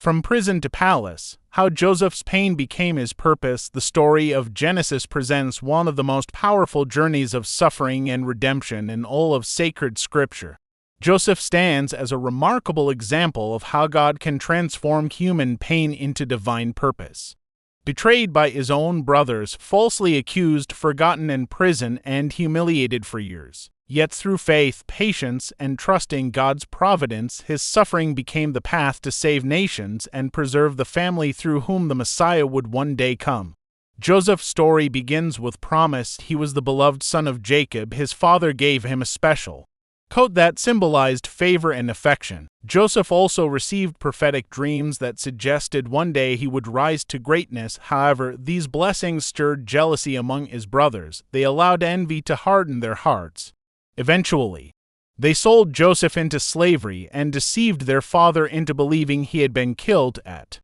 From prison to palace, how Joseph's pain became his purpose. The story of Genesis presents one of the most powerful journeys of suffering and redemption in all of sacred scripture. Joseph stands as a remarkable example of how God can transform human pain into divine purpose. Betrayed by his own brothers, falsely accused, forgotten in prison, and humiliated for years. Yet through faith, patience, and trusting God's providence, his suffering became the path to save nations and preserve the family through whom the Messiah would one day come. Joseph's story begins with promise. He was the beloved son of Jacob. His father gave him a special coat that symbolized favor and affection. Joseph also received prophetic dreams that suggested one day he would rise to greatness. However, these blessings stirred jealousy among his brothers. They allowed envy to harden their hearts. Eventually, they sold Joseph into slavery and deceived their father into believing he had been killed. At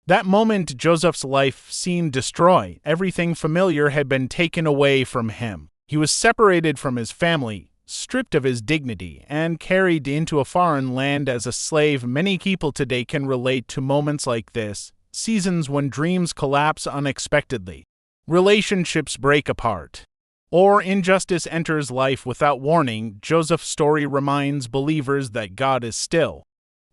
that moment, Joseph's life seemed destroyed. Everything familiar had been taken away from him. He was separated from his family, stripped of his dignity, and carried into a foreign land as a slave. Many people today can relate to moments like this, seasons when dreams collapse unexpectedly, relationships break apart, or injustice enters life without warning. Joseph's story reminds believers that God is still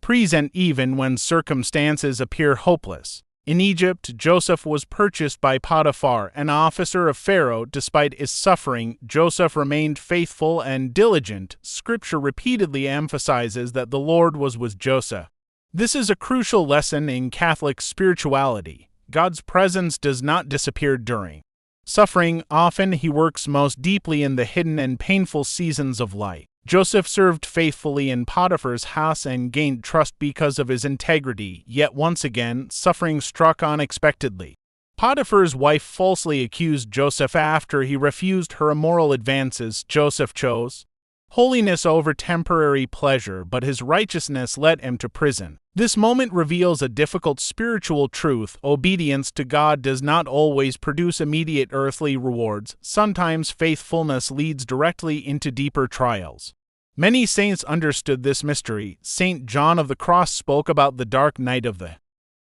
present even when circumstances appear hopeless. In Egypt, Joseph was purchased by Potiphar, an officer of Pharaoh. Despite his suffering, Joseph remained faithful and diligent. Scripture repeatedly emphasizes that the Lord was with Joseph. This is a crucial lesson in Catholic spirituality. God's presence does not disappear during suffering. Often he works most deeply in the hidden and painful seasons of life. Joseph served faithfully in Potiphar's house and gained trust because of his integrity, yet once again, suffering struck unexpectedly. Potiphar's wife falsely accused Joseph after he refused her immoral advances. Joseph chose holiness over temporary pleasure, but his righteousness led him to prison. This moment reveals a difficult spiritual truth. Obedience to God does not always produce immediate earthly rewards. Sometimes faithfulness leads directly into deeper trials. Many saints understood this mystery. Saint John of the Cross spoke about the dark night of the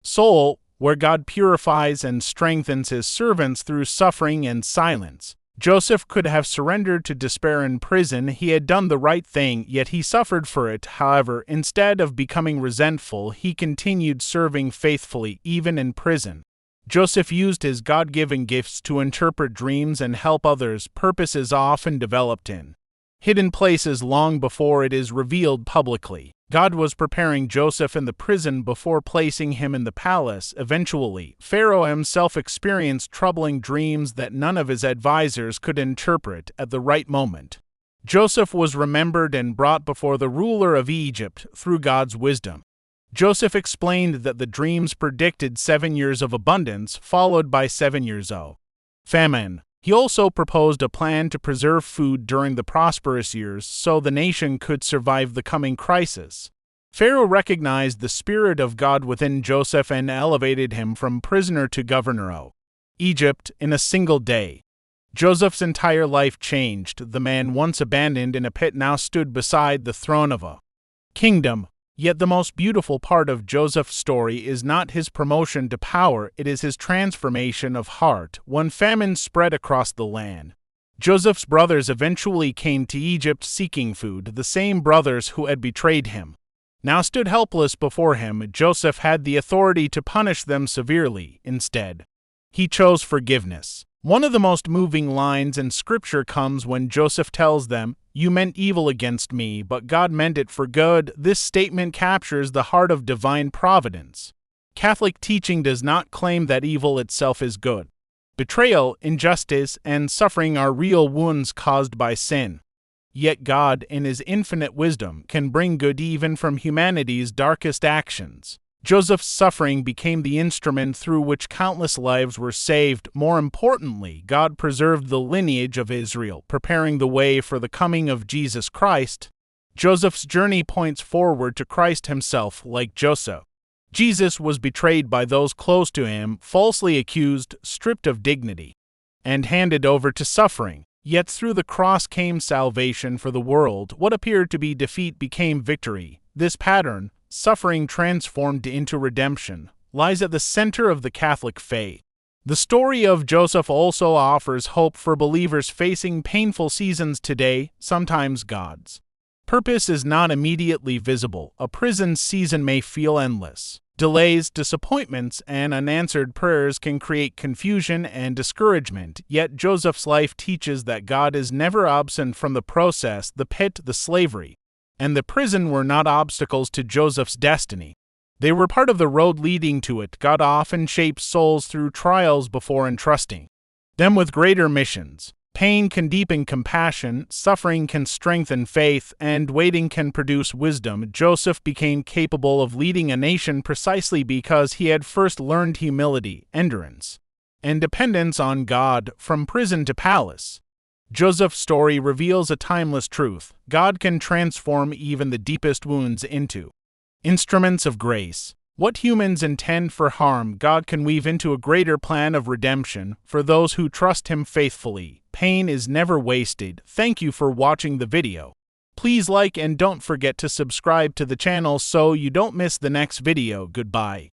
soul, where God purifies and strengthens his servants through suffering and silence. Joseph could have surrendered to despair in prison. He had done the right thing, yet he suffered for it. However, instead of becoming resentful, he continued serving faithfully, even in prison. Joseph used his God-given gifts to interpret dreams and help others. Purpose is often developed in hidden places long before it is revealed publicly. God was preparing Joseph in the prison before placing him in the palace. Eventually, Pharaoh himself experienced troubling dreams that none of his advisors could interpret at the right moment. Joseph was remembered and brought before the ruler of Egypt through God's wisdom. Joseph explained that the dreams predicted 7 years of abundance, followed by 7 years of famine. He also proposed a plan to preserve food during the prosperous years so the nation could survive the coming crisis. Pharaoh recognized the Spirit of God within Joseph and elevated him from prisoner to governor of Egypt in a single day. Joseph's entire life changed. The man once abandoned in a pit now stood beside the throne of a kingdom. Yet the most beautiful part of Joseph's story is not his promotion to power, it is his transformation of heart. When famine spread across the land, Joseph's brothers eventually came to Egypt seeking food. The same brothers who had betrayed him now stood helpless before him. Joseph had the authority to punish them severely. Instead, he chose forgiveness. One of the most moving lines in Scripture comes when Joseph tells them, "You meant evil against me, but God meant it for good." This statement captures the heart of divine providence. Catholic teaching does not claim that evil itself is good. Betrayal, injustice, and suffering are real wounds caused by sin. Yet God, in his infinite wisdom, can bring good even from humanity's darkest actions. Joseph's suffering became the instrument through which countless lives were saved. More importantly, God preserved the lineage of Israel, preparing the way for the coming of Jesus Christ. Joseph's journey points forward to Christ himself. Like Joseph, Jesus was betrayed by those close to him, falsely accused, stripped of dignity, and handed over to suffering. Yet through the cross came salvation for the world. What appeared to be defeat became victory. This pattern, suffering transformed into redemption, lies at the center of the Catholic faith. The story of Joseph also offers hope for believers facing painful seasons today. Sometimes God's purpose is not immediately visible. A prison season may feel endless. Delays, disappointments, and unanswered prayers can create confusion and discouragement, yet Joseph's life teaches that God is never absent from the process. The pit, the slavery, and the prison were not obstacles to Joseph's destiny. They were part of the road leading to it. God often shapes souls through trials before entrusting them with greater missions. Pain can deepen compassion, suffering can strengthen faith, and waiting can produce wisdom. Joseph became capable of leading a nation precisely because he had first learned humility, endurance, and dependence on God. From prison to palace, Joseph's story reveals a timeless truth: God can transform even the deepest wounds into instruments of grace. What humans intend for harm, God can weave into a greater plan of redemption for those who trust Him faithfully. Pain is never wasted. Thank you for watching the video. Please like and don't forget to subscribe to the channel so you don't miss the next video. Goodbye.